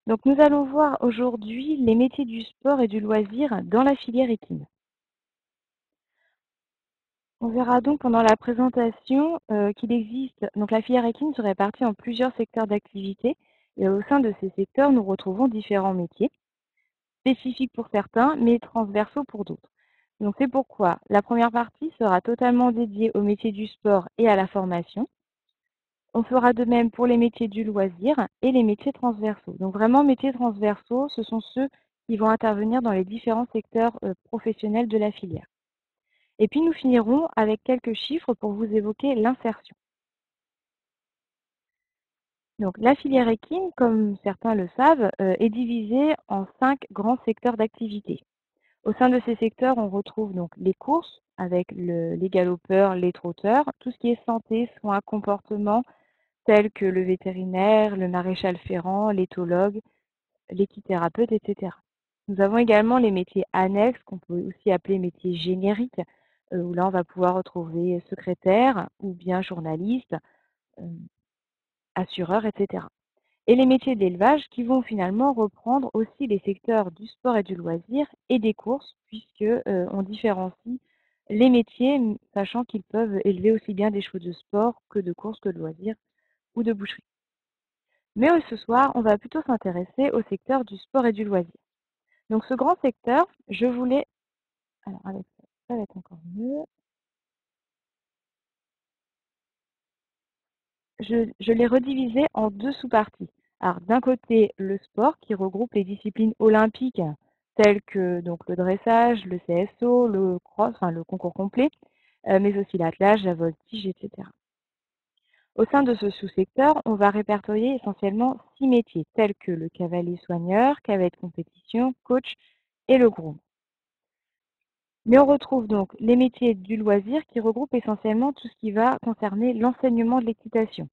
Donc nous allons voir aujourd'hui les métiers du sport et du loisir dans la filière équine. On verra donc pendant la présentation qu'il existe, donc la filière équine se répartit en plusieurs secteurs d'activité et au sein de ces secteurs, nous retrouvons différents métiers, spécifiques pour certains, mais transversaux pour d'autres. Donc c'est pourquoi la première partie sera totalement dédiée aux métiers du sport et à la formation. On fera de même pour les métiers du loisir et les métiers transversaux. Donc vraiment, métiers transversaux, ce sont ceux qui vont intervenir dans les différents secteurs professionnels de la filière. Et puis nous finirons avec quelques chiffres pour vous évoquer l'insertion. Donc la filière équine, comme certains le savent, est divisée en 5 grands secteurs d'activité. Au sein de ces secteurs, on retrouve donc les courses avec les galopeurs, les trotteurs, tout ce qui est santé, soins, comportement, tels que le vétérinaire, le maréchal ferrant, l'éthologue, l'équithérapeute, etc. Nous avons également les métiers annexes, qu'on peut aussi appeler métiers génériques, où là on va pouvoir retrouver secrétaire ou bien journaliste, euh, assureur, etc. Et les métiers d'élevage qui vont finalement reprendre aussi les secteurs du sport et du loisir et des courses, puisque on différencie les métiers, sachant qu'ils peuvent élever aussi bien des chevaux de sport que de courses, que de loisirs ou de boucherie. Mais ce soir, on va plutôt s'intéresser au secteur du sport et du loisir. Donc ce grand secteur, je voulais... Alors avec ça, ça va être encore mieux. Je l'ai redivisé en deux sous-parties. Alors d'un côté, le sport qui regroupe les disciplines olympiques telles que donc le dressage, le CSO, le cross, enfin le concours complet, mais aussi l'attelage, la voltige, etc. Au sein de ce sous-secteur, on va répertorier essentiellement 6 métiers tels que le cavalier soigneur, cavalier de compétition, coach et le groom. Mais on retrouve donc les métiers du loisir qui regroupent essentiellement tout ce qui va concerner l'enseignement de l'équitation,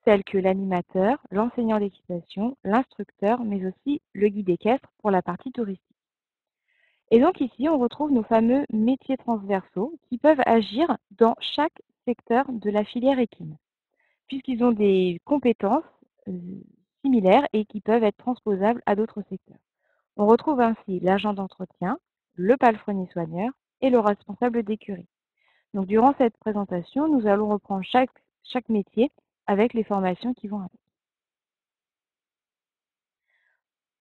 tels que l'animateur, l'enseignant d'équitation, l'instructeur, mais aussi le guide équestre pour la partie touristique. Et donc ici, on retrouve nos fameux métiers transversaux qui peuvent agir dans chaque secteur de la filière équine, puisqu'ils ont des compétences similaires et qui peuvent être transposables à d'autres secteurs. On retrouve ainsi l'agent d'entretien, le palefrenier soigneur et le responsable d'écurie. Donc durant cette présentation, nous allons reprendre chaque métier avec les formations qui vont avec.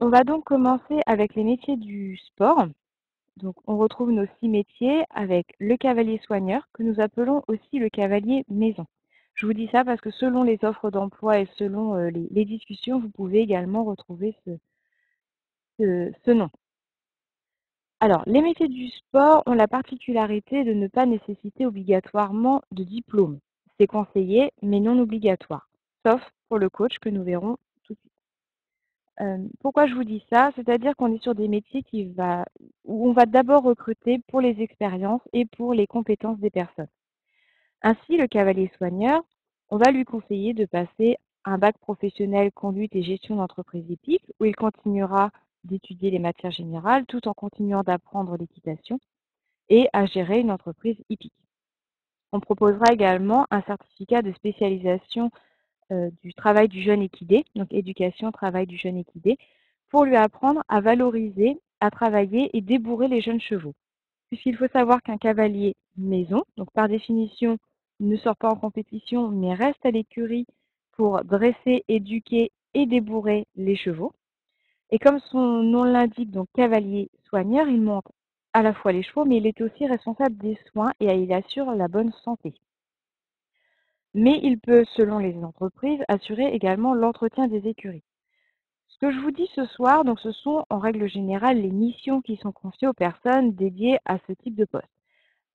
On va donc commencer avec les métiers du sport. Donc on retrouve nos 6 métiers avec le cavalier soigneur que nous appelons aussi le cavalier maison. Je vous dis ça parce que selon les offres d'emploi et selon les discussions, vous pouvez également retrouver ce nom. Alors, les métiers du sport ont la particularité de ne pas nécessiter obligatoirement de diplôme. C'est conseillé, mais non obligatoire, sauf pour le coach que nous verrons tout de suite. Pourquoi je vous dis ça? C'est-à-dire qu'on est sur des métiers où on va d'abord recruter pour les expériences et pour les compétences des personnes. Ainsi, le cavalier soigneur, on va lui conseiller de passer un bac professionnel conduite et gestion d'entreprise hippique, où il continuera d'étudier les matières générales tout en continuant d'apprendre l'équitation et à gérer une entreprise hippique. On proposera également un certificat de spécialisation du travail du jeune équidé, donc éducation, travail du jeune équidé, pour lui apprendre à valoriser, à travailler et débourrer les jeunes chevaux. Puisqu'il faut savoir qu'un cavalier maison, donc par définition, ne sort pas en compétition, mais reste à l'écurie pour dresser, éduquer et débourrer les chevaux. Et comme son nom l'indique, donc cavalier soigneur, il monte à la fois les chevaux, mais il est aussi responsable des soins et il assure la bonne santé. Mais il peut, selon les entreprises, assurer également l'entretien des écuries. Ce que je vous dis ce soir, donc ce sont en règle générale les missions qui sont confiées aux personnes dédiées à ce type de poste.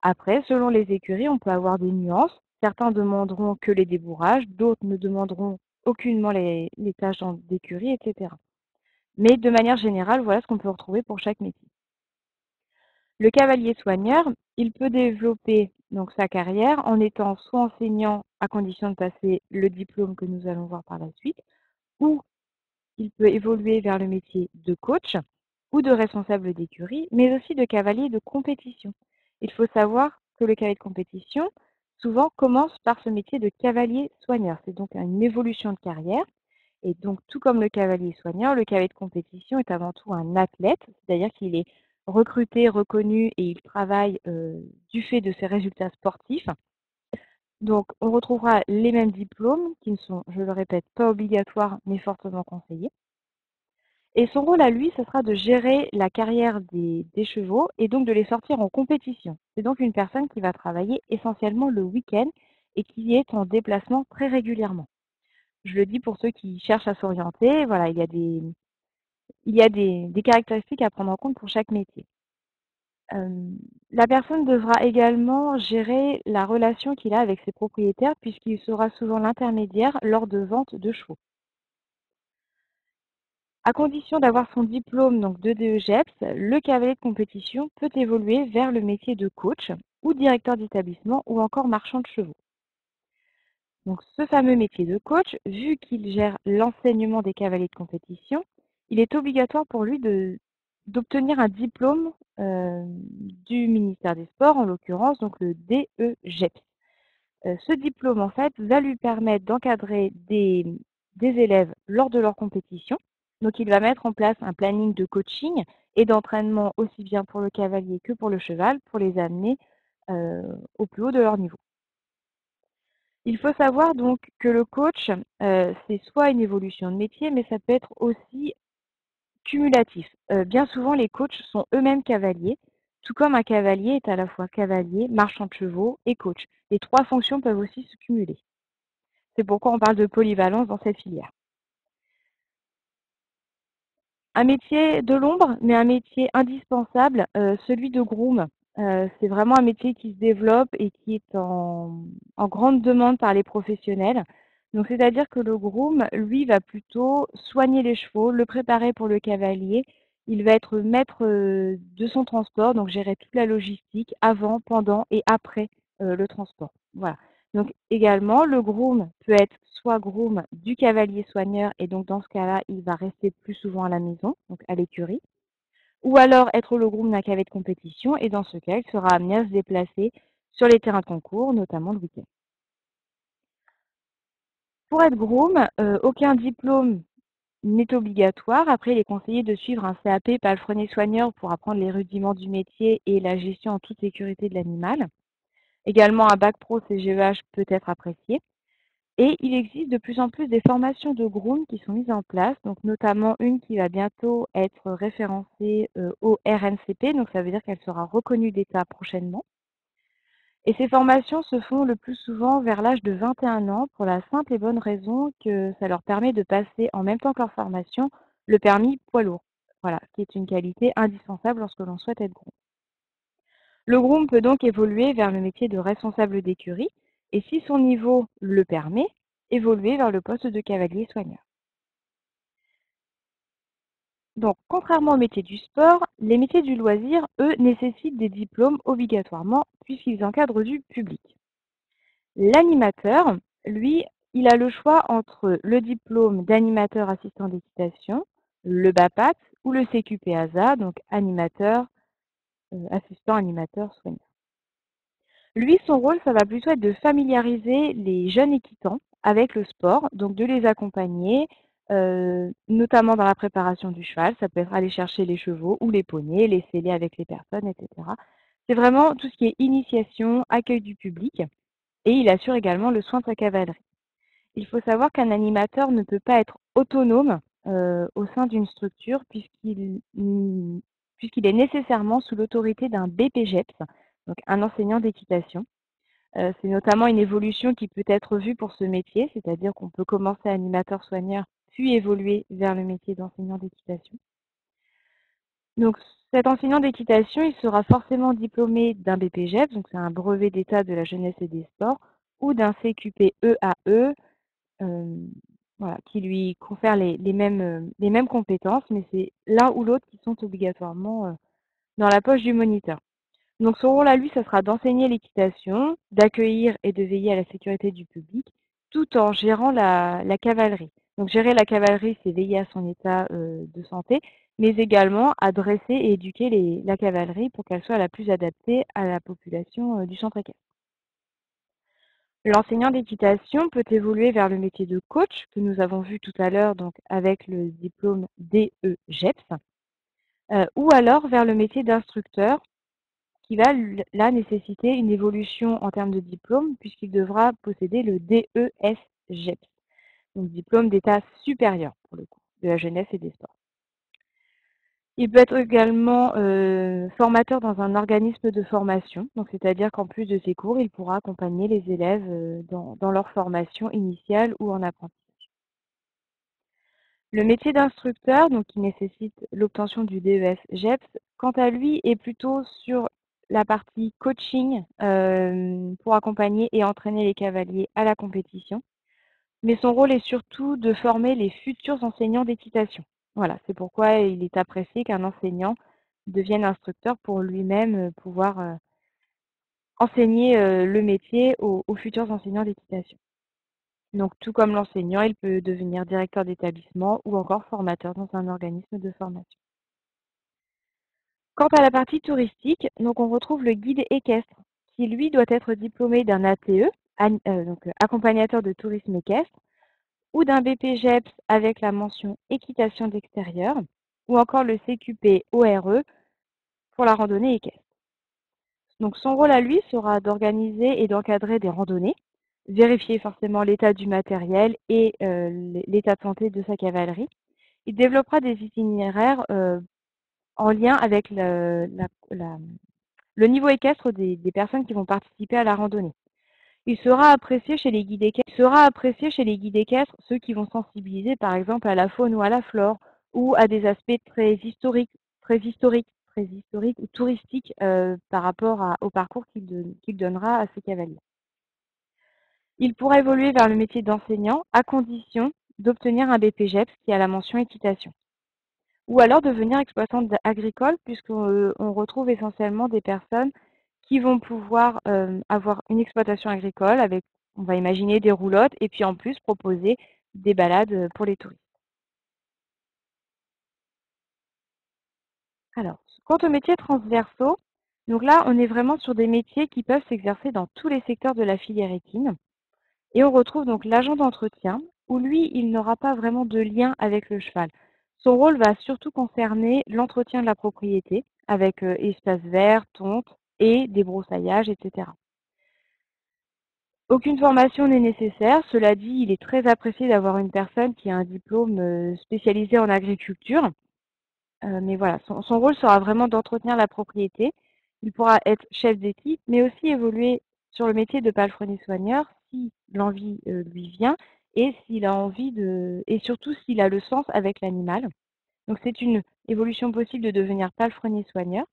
Après, selon les écuries, on peut avoir des nuances. Certains demanderont que les débourrages, d'autres ne demanderont aucunement les tâches d'écurie, etc. Mais de manière générale, voilà ce qu'on peut retrouver pour chaque métier. Le cavalier soigneur, il peut développer donc sa carrière en étant soit enseignant à condition de passer le diplôme que nous allons voir par la suite, ou il peut évoluer vers le métier de coach ou de responsable d'écurie, mais aussi de cavalier de compétition. Il faut savoir que le cavalier de compétition, souvent, commence par ce métier de cavalier soigneur. C'est donc une évolution de carrière. Et donc, tout comme le cavalier soigneur, le cavalier de compétition est avant tout un athlète, c'est-à-dire qu'il est recruté, reconnu et il travaille du fait de ses résultats sportifs. Donc, on retrouvera les mêmes diplômes qui ne sont, je le répète, pas obligatoires mais fortement conseillés. Et son rôle à lui, ce sera de gérer la carrière des chevaux et donc de les sortir en compétition. C'est donc une personne qui va travailler essentiellement le week-end et qui est en déplacement très régulièrement. Je le dis pour ceux qui cherchent à s'orienter, voilà, il y a des caractéristiques à prendre en compte pour chaque métier. La personne devra également gérer la relation qu'il a avec ses propriétaires puisqu'il sera souvent l'intermédiaire lors de ventes de chevaux. À condition d'avoir son diplôme donc de DEGEPS, le cavalier de compétition peut évoluer vers le métier de coach ou directeur d'établissement ou encore marchand de chevaux. Donc ce fameux métier de coach, vu qu'il gère l'enseignement des cavaliers de compétition, il est obligatoire pour lui d'obtenir un diplôme du ministère des Sports, en l'occurrence donc le DEGEPS. Ce diplôme en fait va lui permettre d'encadrer des élèves lors de leur compétition. Donc il va mettre en place un planning de coaching et d'entraînement aussi bien pour le cavalier que pour le cheval pour les amener au plus haut de leur niveau. Il faut savoir donc que le coach, c'est soit une évolution de métier, mais ça peut être aussi cumulatif. Bien souvent, les coachs sont eux-mêmes cavaliers, tout comme un cavalier est à la fois cavalier, marchand de chevaux et coach. Les trois fonctions peuvent aussi se cumuler. C'est pourquoi on parle de polyvalence dans cette filière. Un métier de l'ombre, mais un métier indispensable, celui de groom. C'est vraiment un métier qui se développe et qui est en grande demande par les professionnels. Donc c'est-à-dire que le groom, lui, va plutôt soigner les chevaux, le préparer pour le cavalier. Il va être maître de son transport, donc gérer toute la logistique avant, pendant et après le transport. Voilà. Donc également, le groom peut être soit groom du cavalier soigneur, et donc dans ce cas-là, il va rester plus souvent à la maison, donc à l'écurie, ou alors être le groom d'un cavalier de compétition, et dans ce cas, il sera amené à se déplacer sur les terrains de concours, notamment le week-end. Pour être groom, aucun diplôme n'est obligatoire. Après, il est conseillé de suivre un CAP palefrenier soigneur pour apprendre les rudiments du métier et la gestion en toute sécurité de l'animal. Également, un bac pro CGEH peut être apprécié. Et il existe de plus en plus des formations de groom qui sont mises en place, donc notamment une qui va bientôt être référencée au RNCP, donc ça veut dire qu'elle sera reconnue d'État prochainement. Et ces formations se font le plus souvent vers l'âge de 21 ans pour la simple et bonne raison que ça leur permet de passer en même temps que leur formation le permis poids lourd. Voilà, qui est une qualité indispensable lorsque l'on souhaite être groom. Le groom peut donc évoluer vers le métier de responsable d'écurie et, si son niveau le permet, évoluer vers le poste de cavalier soigneur. Donc, contrairement aux métiers du sport, les métiers du loisir, eux, nécessitent des diplômes obligatoirement puisqu'ils encadrent du public. L'animateur, lui, il a le choix entre le diplôme d'animateur assistant d'équitation, le BAPAT ou le CQP-ASA, donc animateur, assistant animateur soigneur. Lui, son rôle, ça va plutôt être de familiariser les jeunes équitants avec le sport, donc de les accompagner, notamment dans la préparation du cheval. Ça peut être aller chercher les chevaux ou les poneys, les sceller avec les personnes, etc. C'est vraiment tout ce qui est initiation, accueil du public, et il assure également le soin de sa cavalerie. Il faut savoir qu'un animateur ne peut pas être autonome au sein d'une structure puisqu'il est nécessairement sous l'autorité d'un BPGEPS, donc un enseignant d'équitation. C'est notamment une évolution qui peut être vue pour ce métier, c'est-à-dire qu'on peut commencer animateur-soigneur, puis évoluer vers le métier d'enseignant d'équitation. Donc cet enseignant d'équitation, il sera forcément diplômé d'un BPGEPS, donc c'est un brevet d'état de la jeunesse et des sports, ou d'un CQP-EAE, voilà, qui lui confère les mêmes compétences, mais c'est l'un ou l'autre qui sont obligatoirement dans la poche du moniteur. Donc son rôle à lui, ça sera d'enseigner l'équitation, d'accueillir et de veiller à la sécurité du public, tout en gérant la cavalerie. Donc gérer la cavalerie, c'est veiller à son état de santé, mais également à dresser et éduquer la cavalerie pour qu'elle soit la plus adaptée à la population du centre équestre. L'enseignant d'équitation peut évoluer vers le métier de coach, que nous avons vu tout à l'heure donc avec le diplôme DE-GEPS, ou alors vers le métier d'instructeur, qui va là nécessiter une évolution en termes de diplôme, puisqu'il devra posséder le DES-GEPS, donc diplôme d'état supérieur pour le coup, de la jeunesse et des sports. Il peut être également formateur dans un organisme de formation, donc c'est-à-dire qu'en plus de ses cours, il pourra accompagner les élèves dans leur formation initiale ou en apprentissage. Le métier d'instructeur, donc qui nécessite l'obtention du DES-GEPS, quant à lui, est plutôt sur la partie coaching pour accompagner et entraîner les cavaliers à la compétition. Mais son rôle est surtout de former les futurs enseignants d'équitation. Voilà, c'est pourquoi il est apprécié qu'un enseignant devienne instructeur pour lui-même pouvoir enseigner le métier aux futurs enseignants d'équitation. Donc tout comme l'enseignant, il peut devenir directeur d'établissement ou encore formateur dans un organisme de formation. Quant à la partie touristique, donc on retrouve le guide équestre, qui lui doit être diplômé d'un ATE, donc accompagnateur de tourisme équestre, ou d'un BPGEPS avec la mention équitation d'extérieur, ou encore le CQP ORE pour la randonnée équestre. Donc son rôle à lui sera d'organiser et d'encadrer des randonnées, vérifier forcément l'état du matériel et l'état de santé de sa cavalerie. Il développera des itinéraires en lien avec le niveau équestre des personnes qui vont participer à la randonnée. Il sera apprécié chez les guides équestres, ceux qui vont sensibiliser par exemple à la faune ou à la flore, ou à des aspects très historiques ou touristiques par rapport au parcours qu'il donnera à ses cavaliers. Il pourra évoluer vers le métier d'enseignant à condition d'obtenir un BPGEPS qui a la mention équitation. Ou alors devenir exploitante agricole, puisqu'on retrouve essentiellement des personnes qui vont pouvoir avoir une exploitation agricole avec, on va imaginer, des roulottes et puis en plus proposer des balades pour les touristes. Alors, quant aux métiers transversaux, donc là, on est vraiment sur des métiers qui peuvent s'exercer dans tous les secteurs de la filière équine. Et on retrouve donc l'agent d'entretien, où lui, il n'aura pas vraiment de lien avec le cheval. Son rôle va surtout concerner l'entretien de la propriété, avec espaces verts, tonte et débroussaillage, etc. Aucune formation n'est nécessaire. Cela dit, il est très apprécié d'avoir une personne qui a un diplôme spécialisé en agriculture. Mais voilà, son rôle sera vraiment d'entretenir la propriété. Il pourra être chef d'équipe, mais aussi évoluer sur le métier de palefrenier-soigneur si l'envie lui vient et s'il a envie et surtout s'il a le sens avec l'animal. Donc c'est une évolution possible de devenir palefrenier-soigneur,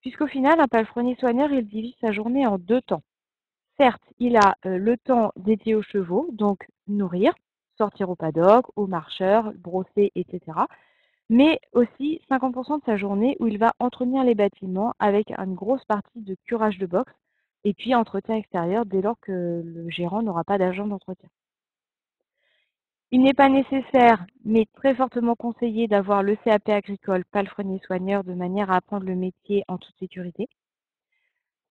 puisqu'au final, un palefrenier-soigneur, il divise sa journée en deux temps. Certes, il a le temps dédié aux chevaux, donc nourrir, sortir au paddock, aux marcheurs, brosser, etc. Mais aussi 50% de sa journée où il va entretenir les bâtiments avec une grosse partie de curage de box et puis entretien extérieur dès lors que le gérant n'aura pas d'agent d'entretien. Il n'est pas nécessaire, mais très fortement conseillé d'avoir le CAP agricole palefrenier-soigneur de manière à apprendre le métier en toute sécurité.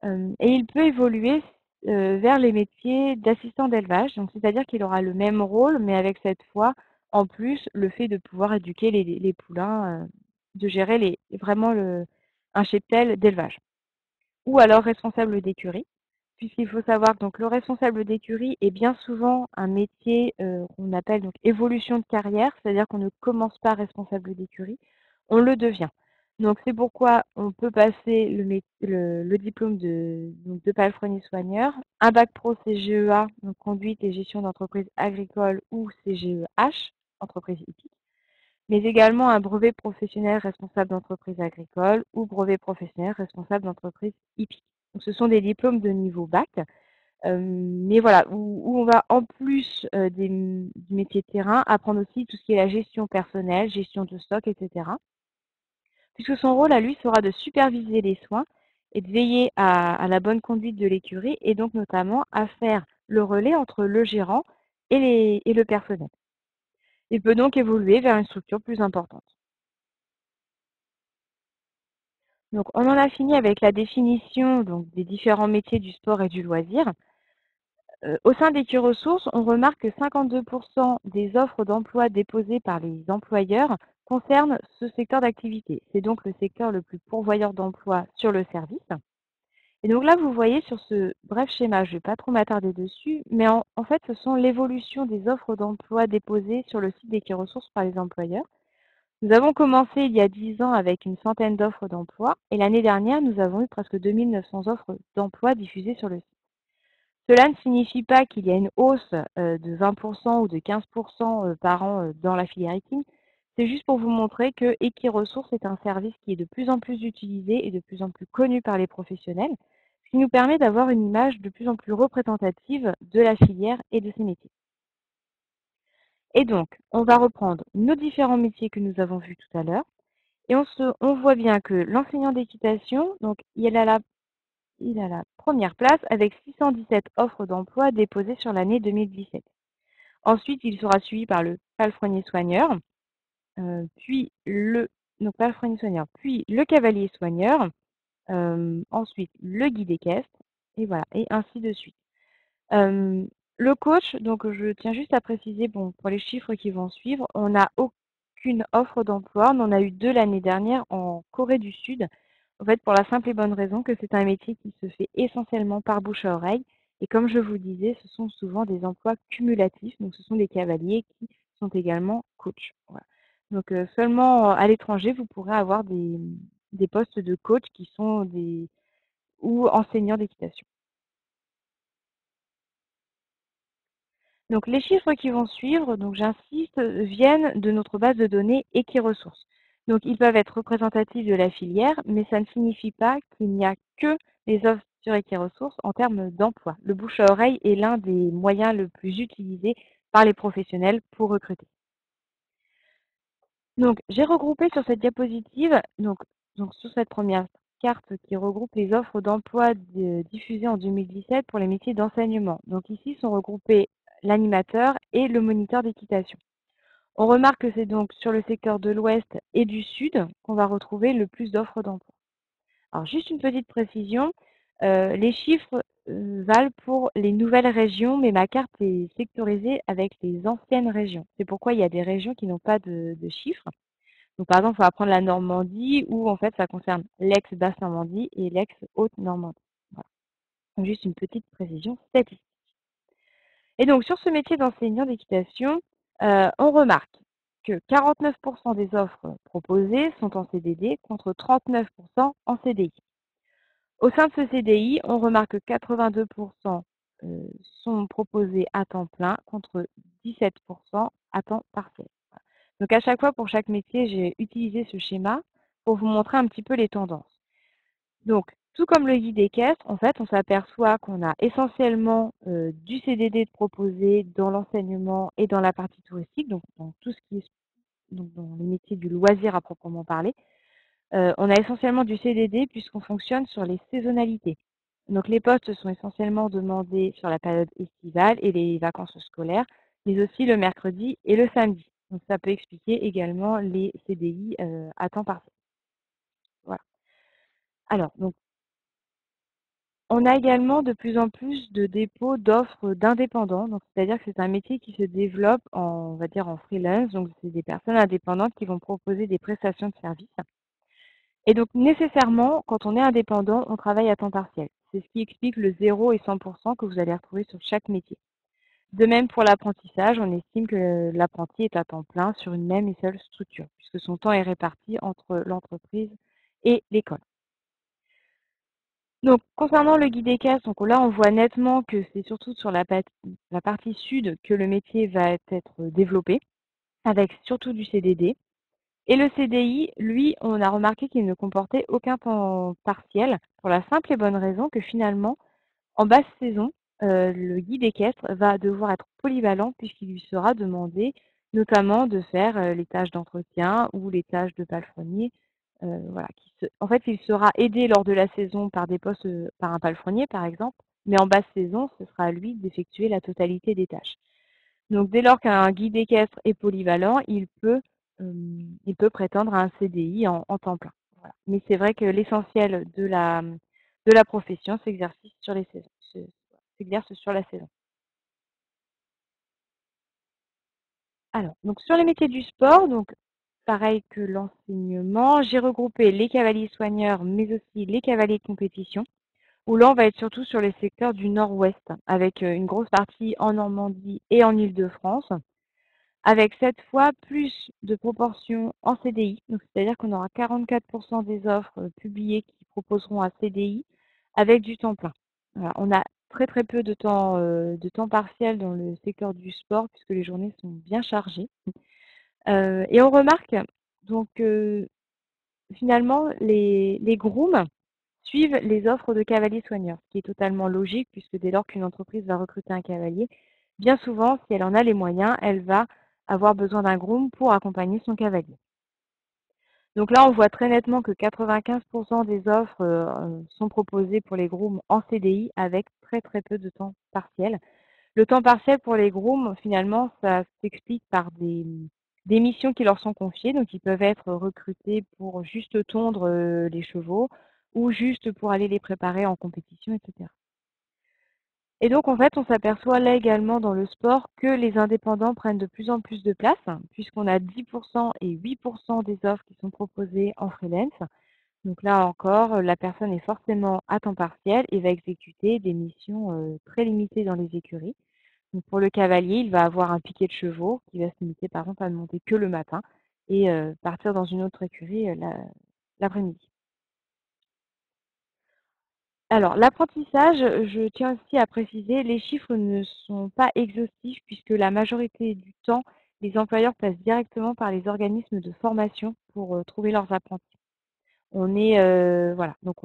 Et il peut évoluer vers les métiers d'assistant d'élevage, donc c'est-à-dire qu'il aura le même rôle, mais avec cette fois, en plus, le fait de pouvoir éduquer les poulains, de gérer vraiment un cheptel d'élevage. Ou alors responsable d'écurie, puisqu'il faut savoir que donc, le responsable d'écurie est bien souvent un métier qu'on appelle donc évolution de carrière, c'est-à-dire qu'on ne commence pas responsable d'écurie, on le devient. Donc c'est pourquoi on peut passer le diplôme de palefrenier-soigneur, un bac pro CGEA, donc conduite et gestion d'entreprise agricole, ou CGEH, entreprise hippique, mais également un brevet professionnel responsable d'entreprise agricole ou brevet professionnel responsable d'entreprise hippique. Donc ce sont des diplômes de niveau bac, mais voilà, où on va en plus du métier de terrain apprendre aussi tout ce qui est la gestion personnelle, gestion de stock, etc. Puisque son rôle à lui sera de superviser les soins et de veiller à la bonne conduite de l'écurie et donc notamment à faire le relais entre le gérant et le personnel. Il peut donc évoluer vers une structure plus importante. Donc on en a fini avec la définition donc, des différents métiers du sport et du loisir. Au sein d'Equiresources, on remarque que 52% des offres d'emploi déposées par les employeurs concernent ce secteur d'activité. C'est donc le secteur le plus pourvoyeur d'emploi sur le service. Et donc là, vous voyez sur ce bref schéma, je ne vais pas trop m'attarder dessus, mais en fait, ce sont l'évolution des offres d'emploi déposées sur le site d'Equiresources par les employeurs. Nous avons commencé il y a 10 ans avec une centaine d'offres d'emploi et l'année dernière, nous avons eu presque 2900 offres d'emploi diffusées sur le site. Cela ne signifie pas qu'il y a une hausse de 20% ou de 15% par an dans la filière ITIN. C'est juste pour vous montrer que Equiresources est un service qui est de plus en plus utilisé et de plus en plus connu par les professionnels, ce qui nous permet d'avoir une image de plus en plus représentative de la filière et de ses métiers. Et donc, on va reprendre nos différents métiers que nous avons vus tout à l'heure. Et on voit bien que l'enseignant d'équitation, donc il a la première place avec 617 offres d'emploi déposées sur l'année 2017. Ensuite, il sera suivi par le palefrenier-soigneur, puis donc palefrenier-soigneur, puis le cavalier-soigneur, ensuite le guide équestre, et voilà, et ainsi de suite. Le coach, donc je tiens juste à préciser, bon, pour les chiffres qui vont suivre, on n'a aucune offre d'emploi. On en a eu 2 l'année dernière en Corée du Sud. En fait, pour la simple et bonne raison que c'est un métier qui se fait essentiellement par bouche à oreille. Et comme je vous le disais, ce sont souvent des emplois cumulatifs. Donc, ce sont des cavaliers qui sont également coachs. Voilà. Donc, seulement à l'étranger, vous pourrez avoir des postes de coach qui sont des ou enseignants d'équitation. Donc les chiffres qui vont suivre, donc j'insiste, viennent de notre base de données Equiresources. Donc ils peuvent être représentatifs de la filière, mais ça ne signifie pas qu'il n'y a que les offres sur Equiresources en termes d'emploi. Le bouche à oreille est l'un des moyens le plus utilisés par les professionnels pour recruter. Donc j'ai regroupé sur cette diapositive, donc sur cette première carte qui regroupe les offres d'emploi diffusées en 2017 pour les métiers d'enseignement. Donc ici sont regroupés l'animateur et le moniteur d'équitation. On remarque que c'est donc sur le secteur de l'Ouest et du Sud qu'on va retrouver le plus d'offres d'emploi. Alors juste une petite précision, les chiffres valent pour les nouvelles régions, mais ma carte est sectorisée avec les anciennes régions. C'est pourquoi il y a des régions qui n'ont pas de chiffres. Donc par exemple, on va prendre la Normandie où en fait ça concerne l'ex-Basse-Normandie et l'ex-Haute-Normandie. Voilà. Donc juste une petite précision statistique. Et donc sur ce métier d'enseignant d'équitation, on remarque que 49% des offres proposées sont en CDD contre 39% en CDI. Au sein de ce CDI, on remarque que 82% sont proposés à temps plein contre 17% à temps partiel. Donc à chaque fois, pour chaque métier, j'ai utilisé ce schéma pour vous montrer un petit peu les tendances. Donc, tout comme le guide équestre, en fait, on s'aperçoit qu'on a essentiellement du CDD de proposé dans l'enseignement et dans la partie touristique, donc dans tout ce qui est donc dans les métiers du loisir à proprement parler. On a essentiellement du CDD puisqu'on fonctionne sur les saisonnalités. Donc les postes sont essentiellement demandés sur la période estivale et les vacances scolaires, mais aussi le mercredi et le samedi. Donc ça peut expliquer également les CDI à temps partiel. Voilà. Alors, donc, on a également de plus en plus de dépôts d'offres d'indépendants. Donc, c'est-à-dire que c'est un métier qui se développe on va dire en freelance. Donc, c'est des personnes indépendantes qui vont proposer des prestations de services. Et donc, nécessairement, quand on est indépendant, on travaille à temps partiel. C'est ce qui explique le 0 et 100% que vous allez retrouver sur chaque métier. De même pour l'apprentissage, on estime que l'apprenti est à temps plein sur une même et seule structure, puisque son temps est réparti entre l'entreprise et l'école. Donc, concernant le guide équestre, donc là, on voit nettement que c'est surtout sur la partie sud que le métier va être développé, avec surtout du CDD. Et le CDI, lui, on a remarqué qu'il ne comportait aucun temps partiel, pour la simple et bonne raison que finalement, en basse saison, le guide équestre va devoir être polyvalent puisqu'il lui sera demandé notamment de faire les tâches d'entretien ou les tâches de palefrenier. Voilà, en fait, il sera aidé lors de la saison par des postes, par un palefrenier par exemple, mais en basse saison, ce sera à lui d'effectuer la totalité des tâches. Donc dès lors qu'un guide équestre est polyvalent, il peut prétendre à un CDI en temps plein. Voilà. Mais c'est vrai que l'essentiel de la profession s'exerce sur les saisons, s'exerce sur la saison. Alors, donc sur les métiers du sport, donc pareil que l'enseignement, j'ai regroupé les cavaliers soigneurs, mais aussi les cavaliers de compétition, où là, on va être surtout sur les secteurs du nord-ouest, avec une grosse partie en Normandie et en Île-de-France, avec cette fois plus de proportions en CDI, donc c'est-à-dire qu'on aura 44% des offres publiées qui proposeront un CDI avec du temps plein. Voilà, on a très très peu de temps partiel dans le secteur du sport puisque les journées sont bien chargées. Et on remarque donc finalement les grooms suivent les offres de cavaliers soigneurs, ce qui est totalement logique puisque dès lors qu'une entreprise va recruter un cavalier, bien souvent, si elle en a les moyens, elle va avoir besoin d'un groom pour accompagner son cavalier. Donc là, on voit très nettement que 95% des offres sont proposées pour les grooms en CDI avec très très peu de temps partiel. Le temps partiel pour les grooms, finalement, ça s'explique par des missions qui leur sont confiées. Donc, ils peuvent être recrutés pour juste tondre les chevaux ou juste pour aller les préparer en compétition, etc. Et donc, en fait, on s'aperçoit là également dans le sport que les indépendants prennent de plus en plus de place, puisqu'on a 10% et 8% des offres qui sont proposées en freelance. Donc là encore, la personne est forcément à temps partiel et va exécuter des missions très limitées dans les écuries. Donc pour le cavalier, il va avoir un piquet de chevaux qui va se limiter par exemple à ne monter que le matin et partir dans une autre écurie l'après-midi. Alors l'apprentissage, je tiens aussi à préciser, les chiffres ne sont pas exhaustifs puisque la majorité du temps, les employeurs passent directement par les organismes de formation pour trouver leurs apprentis. On est voilà, donc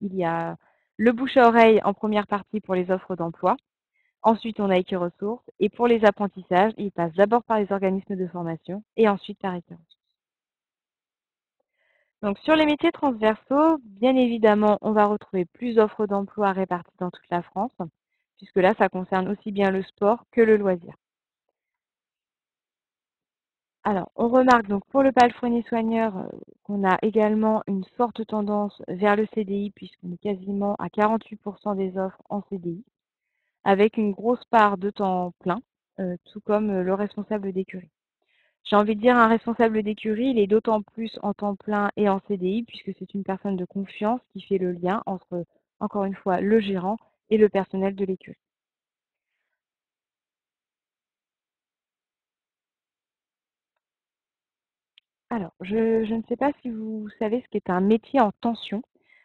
il y a le bouche à oreille en première partie pour les offres d'emploi. Ensuite, on a Equiresources et pour les apprentissages, ils passent d'abord par les organismes de formation et ensuite par Equiresources. Donc sur les métiers transversaux, bien évidemment, on va retrouver plus d'offres d'emploi réparties dans toute la France, puisque là, ça concerne aussi bien le sport que le loisir. Alors, on remarque donc pour le palefrenier soigneur qu'on a également une forte tendance vers le CDI, puisqu'on est quasiment à 48% des offres en CDI, avec une grosse part de temps plein, tout comme le responsable d'écurie. J'ai envie de dire un responsable d'écurie, il est d'autant plus en temps plein et en CDI puisque c'est une personne de confiance qui fait le lien entre, encore une fois, le gérant et le personnel de l'écurie. Alors, je ne sais pas si vous savez ce qu'est un métier en tension.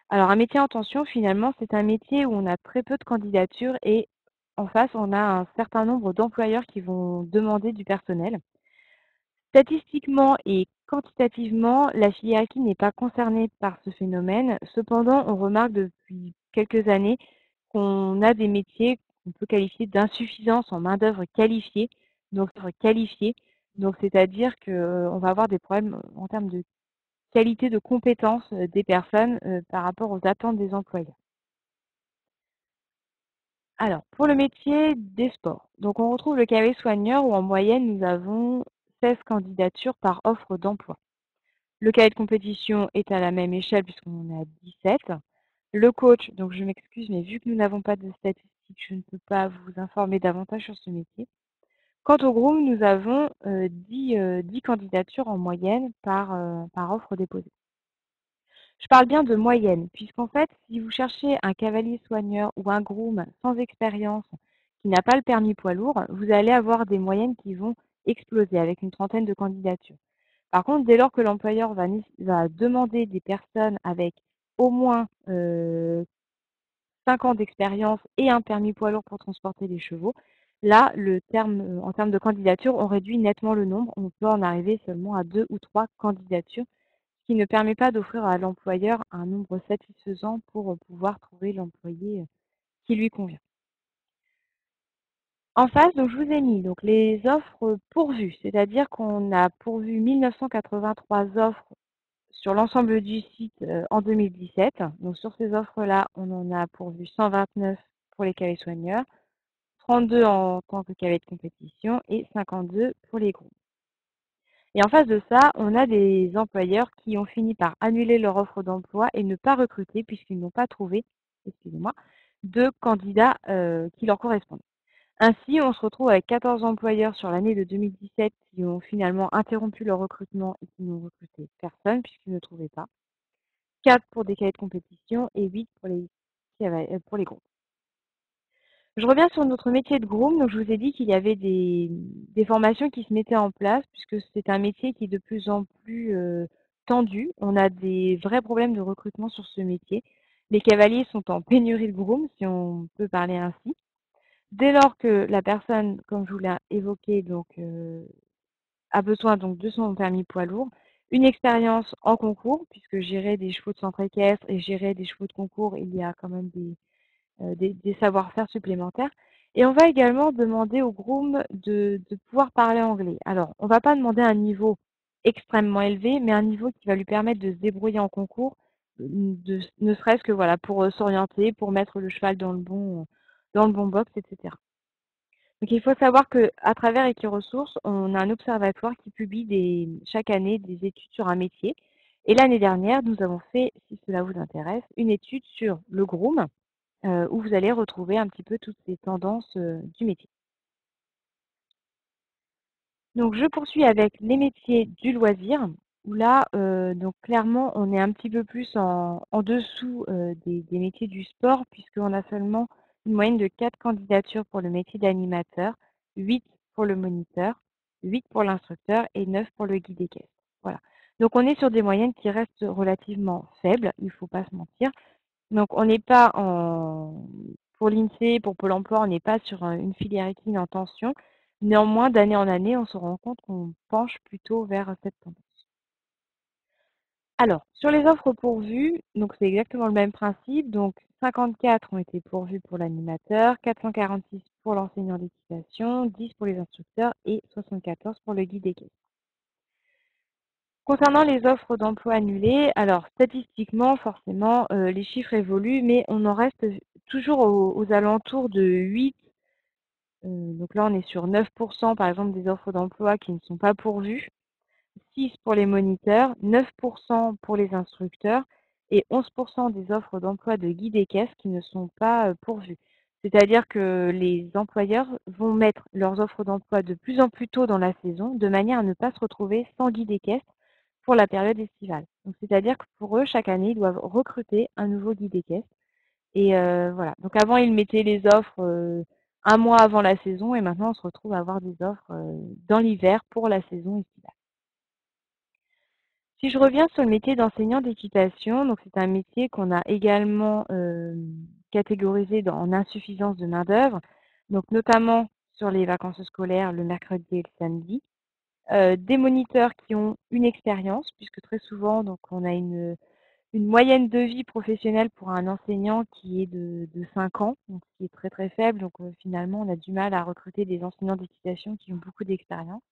Alors, un métier en tension, finalement, c'est un métier où on a très peu de candidatures et en face, on a un certain nombre d'employeurs qui vont demander du personnel. Statistiquement et quantitativement, la filière acquis n'est pas concernée par ce phénomène. Cependant, on remarque depuis quelques années qu'on a des métiers qu'on peut qualifier d'insuffisance en main-d'œuvre qualifiée. Donc, c'est-à-dire qu'on va avoir des problèmes en termes de qualité de compétences des personnes par rapport aux attentes des employeurs. Alors, pour le métier des sports, donc on retrouve le cavalier soigneur où en moyenne nous avons 16 candidatures par offre d'emploi. Le cahier de compétition est à la même échelle puisqu'on en a 17. Le coach, donc je m'excuse, mais vu que nous n'avons pas de statistiques, je ne peux pas vous informer davantage sur ce métier. Quant au groom, nous avons 10 candidatures en moyenne par offre déposée. Je parle bien de moyenne, puisqu'en fait, si vous cherchez un cavalier soigneur ou un groom sans expérience qui n'a pas le permis poids lourd, vous allez avoir des moyennes qui vont exploser avec une trentaine de candidatures. Par contre, dès lors que l'employeur va demander des personnes avec au moins 5 ans d'expérience et un permis poids lourd pour transporter les chevaux, là, en termes de candidature, on réduit nettement le nombre. On peut en arriver seulement à 2 ou 3 candidatures, ce qui ne permet pas d'offrir à l'employeur un nombre satisfaisant pour pouvoir trouver l'employé qui lui convient. En face, donc, je vous ai mis donc, les offres pourvues, c'est-à-dire qu'on a pourvu 1983 offres sur l'ensemble du site en 2017. Donc sur ces offres-là, on en a pourvu 129 pour les cavets soigneurs, 32 en tant que cavets de compétition et 52 pour les groupes. Et en face de ça, on a des employeurs qui ont fini par annuler leur offre d'emploi et ne pas recruter puisqu'ils n'ont pas trouvé, excusez-moi, de candidats qui leur correspondent. Ainsi, on se retrouve avec 14 employeurs sur l'année de 2017 qui ont finalement interrompu leur recrutement et qui n'ont recruté personne puisqu'ils ne trouvaient pas. 4 pour des cahiers de compétition et 8 pour les groupes. Je reviens sur notre métier de groom. Donc, je vous ai dit qu'il y avait des formations qui se mettaient en place puisque c'est un métier qui est de plus en plus tendu. On a des vrais problèmes de recrutement sur ce métier. Les cavaliers sont en pénurie de groom, si on peut parler ainsi. Dès lors que la personne, comme je vous l'ai évoqué, donc, a besoin donc de son permis poids lourd, une expérience en concours, puisque gérer des chevaux de centre équestre et gérer des chevaux de concours, il y a quand même des savoir-faire supplémentaires. Et on va également demander au groom de pouvoir parler anglais. Alors, on ne va pas demander un niveau extrêmement élevé, mais un niveau qui va lui permettre de se débrouiller en concours, ne serait-ce que voilà, pour s'orienter, pour mettre le cheval dans le bon box, etc. Donc il faut savoir qu'à travers Equiresources, on a un observatoire qui publie chaque année des études sur un métier. Et l'année dernière, nous avons fait, si cela vous intéresse, une étude sur le groom, où vous allez retrouver un petit peu toutes ces tendances du métier. Donc je poursuis avec les métiers du loisir, où là, donc clairement, on est un petit peu plus en dessous des métiers du sport, puisqu'on a seulement une moyenne de 4 candidatures pour le métier d'animateur, 8 pour le moniteur, 8 pour l'instructeur et 9 pour le guide équestre. Voilà. Donc on est sur des moyennes qui restent relativement faibles, il ne faut pas se mentir. Donc on n'est pas pour l'INSEE, pour Pôle emploi, on n'est pas sur une filière équine en tension. Néanmoins, d'année en année, on se rend compte qu'on penche plutôt vers cette tendance. Alors, sur les offres pourvues, donc c'est exactement le même principe. Donc 54 ont été pourvus pour l'animateur, 446 pour l'enseignant d'équitation, 10 pour les instructeurs et 74 pour le guide équestre. Concernant les offres d'emploi annulées, alors statistiquement, forcément, les chiffres évoluent, mais on en reste toujours aux alentours de 8. Donc là, on est sur 9% par exemple des offres d'emploi qui ne sont pas pourvues, 6 pour les moniteurs, 9% pour les instructeurs et 11% des offres d'emploi de guides équestres qui ne sont pas pourvues. C'est-à-dire que les employeurs vont mettre leurs offres d'emploi de plus en plus tôt dans la saison, de manière à ne pas se retrouver sans guide équestre pour la période estivale. Donc c'est-à-dire que pour eux, chaque année, ils doivent recruter un nouveau guide équestre. Et voilà. Donc avant, ils mettaient les offres un mois avant la saison et maintenant, on se retrouve à avoir des offres dans l'hiver pour la saison estivale. Si je reviens sur le métier d'enseignant d'équitation, donc c'est un métier qu'on a également catégorisé en insuffisance de main-d'œuvre, donc notamment sur les vacances scolaires le mercredi et le samedi. Des moniteurs qui ont une expérience, puisque très souvent, donc on a une moyenne de vie professionnelle pour un enseignant qui est de 5 ans, donc ce qui est très très faible. Donc finalement, on a du mal à recruter des enseignants d'équitation qui ont beaucoup d'expérience.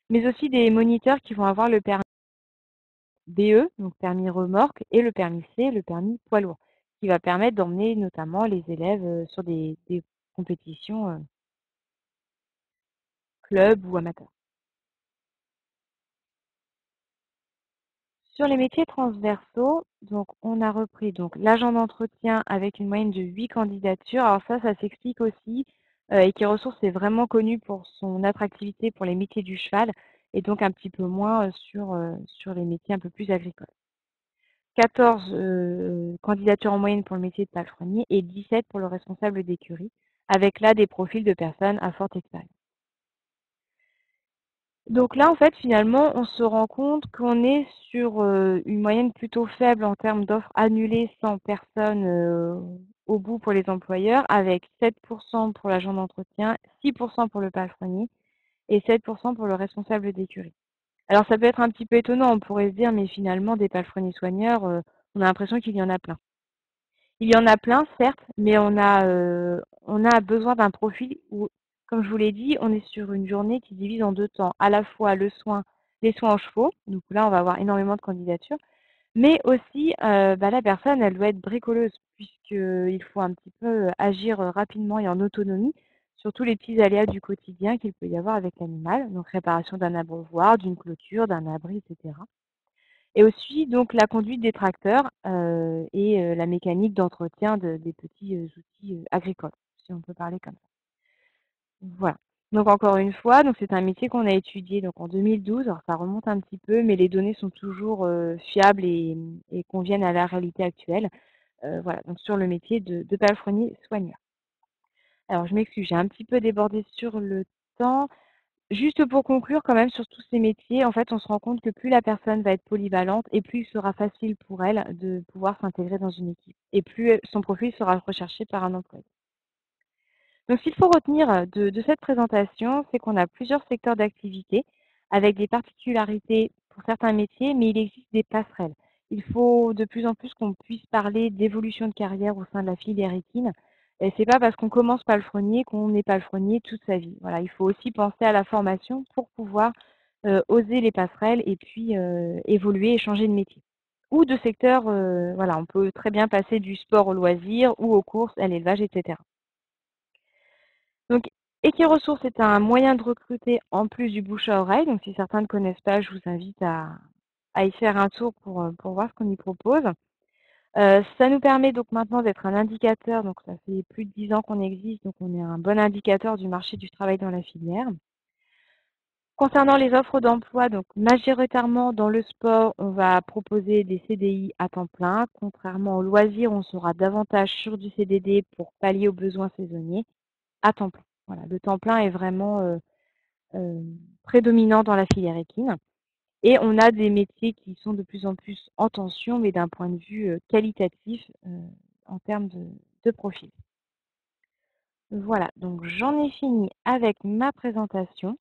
Mais aussi des moniteurs qui vont avoir le permis BE, donc permis remorque, et le permis C, le permis poids lourd, qui va permettre d'emmener notamment les élèves sur des compétitions club ou amateurs. Sur les métiers transversaux, donc on a repris donc l'agent d'entretien avec une moyenne de 8 candidatures. Alors ça s'explique aussi. Equiresources est vraiment connu pour son attractivité pour les métiers du cheval et donc un petit peu moins sur les métiers un peu plus agricoles. 14 candidatures en moyenne pour le métier de palefrenier et 17 pour le responsable d'écurie, avec là des profils de personnes à forte expérience. Donc là, en fait, finalement, on se rend compte qu'on est sur une moyenne plutôt faible en termes d'offres annulées sans personne au bout pour les employeurs, avec 7% pour l'agent d'entretien, 6% pour le palefrenier et 7% pour le responsable d'écurie. Alors ça peut être un petit peu étonnant, on pourrait se dire, mais finalement, des palefreniers soigneurs, on a l'impression qu'il y en a plein. Il y en a plein, certes, mais on a besoin d'un profil où, comme je vous l'ai dit, on est sur une journée qui divise en 2 temps. À la fois les soins en chevaux, donc là on va avoir énormément de candidatures, mais aussi la personne, elle doit être bricoleuse, puisqu'il faut un petit peu agir rapidement et en autonomie sur tous les petits aléas du quotidien qu'il peut y avoir avec l'animal, donc réparation d'un abreuvoir, d'une clôture, d'un abri, etc. Et aussi donc la conduite des tracteurs et la mécanique d'entretien des petits outils agricoles, si on peut parler comme ça. Voilà. Donc encore une fois, donc c'est un métier qu'on a étudié donc en 2012. Alors ça remonte un petit peu, mais les données sont toujours fiables et conviennent à la réalité actuelle. Voilà, donc sur le métier de palefrenier soigneur. Alors je m'excuse, j'ai un petit peu débordé sur le temps. Juste pour conclure quand même sur tous ces métiers, en fait, on se rend compte que plus la personne va être polyvalente et plus il sera facile pour elle de pouvoir s'intégrer dans une équipe et plus son profil sera recherché par un employeur. Donc, ce qu'il faut retenir de cette présentation, c'est qu'on a plusieurs secteurs d'activité avec des particularités pour certains métiers, mais il existe des passerelles. Il faut de plus en plus qu'on puisse parler d'évolution de carrière au sein de la filière équine. Et c'est pas parce qu'on commence palefrenier qu'on n'est palefrenier toute sa vie. Voilà, il faut aussi penser à la formation pour pouvoir oser les passerelles et puis évoluer et changer de métier. Ou de secteur, voilà, on peut très bien passer du sport au loisir ou aux courses, à l'élevage, etc. Donc, Equiresources est un moyen de recruter en plus du bouche à oreille. Donc, si certains ne connaissent pas, je vous invite à y faire un tour pour voir ce qu'on y propose. Ça nous permet donc maintenant d'être un indicateur. Donc, ça fait plus de 10 ans qu'on existe. Donc, on est un bon indicateur du marché du travail dans la filière. Concernant les offres d'emploi, donc majoritairement dans le sport, on va proposer des CDI à temps plein. Contrairement au loisir, on sera davantage sur du CDD pour pallier aux besoins saisonniers à temps plein. Voilà, le temps plein est vraiment prédominant dans la filière équine. Et on a des métiers qui sont de plus en plus en tension, mais d'un point de vue qualitatif en termes de profil. Voilà, donc j'en ai fini avec ma présentation.